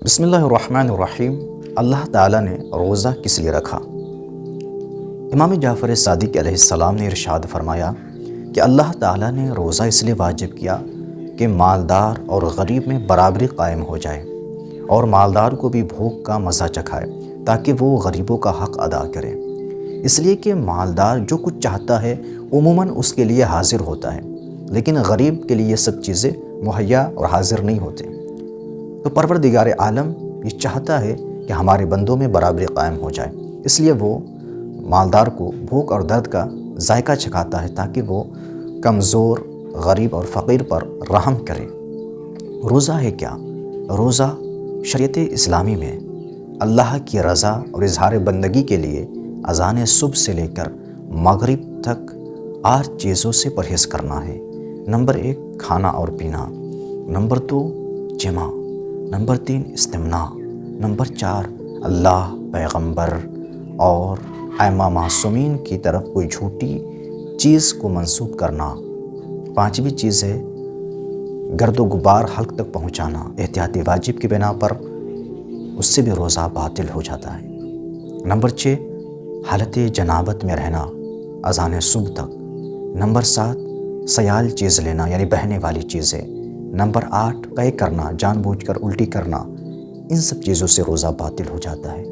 بسم اللہ الرحمن الرحیم۔ اللہ تعالیٰ نے روزہ کس لیے رکھا؟ امام جعفر صادق علیہ السلام نے ارشاد فرمایا کہ اللہ تعالیٰ نے روزہ اس لیے واجب کیا کہ مالدار اور غریب میں برابری قائم ہو جائے، اور مالدار کو بھی بھوک کا مزہ چکھائے تاکہ وہ غریبوں کا حق ادا کرے۔ اس لیے کہ مالدار جو کچھ چاہتا ہے عموماً اس کے لیے حاضر ہوتا ہے، لیکن غریب کے لیے یہ سب چیزیں مہیا اور حاضر نہیں ہوتے۔ تو پروردگار عالم یہ چاہتا ہے کہ ہمارے بندوں میں برابری قائم ہو جائے، اس لیے وہ مالدار کو بھوک اور درد کا ذائقہ چکھاتا ہے تاکہ وہ کمزور، غریب اور فقیر پر رحم کرے۔ روزہ ہے کیا؟ روزہ شریعت اسلامی میں اللہ کی رضا اور اظہار بندگی کے لیے اذان صبح سے لے کر مغرب تک 8 چیزوں سے پرہیز کرنا ہے۔ نمبر 1 کھانا اور پینا، نمبر 2 جمع، نمبر 3 استمناء، نمبر 4 اللہ، پیغمبر اور ائمہ معصومین کی طرف کوئی جھوٹی چیز کو منسوب کرنا۔ 5ویں چیز ہے گرد و غبار حلق تک پہنچانا، احتیاطی واجب کی بنا پر اس سے بھی روزہ باطل ہو جاتا ہے۔ نمبر 6 حالت جنابت میں رہنا اذان صبح تک۔ نمبر 7 سیال چیز لینا یعنی بہنے والی چیزیں۔ نمبر 8 قے کرنا، جان بوجھ کر الٹی کرنا۔ ان سب چیزوں سے روزہ باطل ہو جاتا ہے۔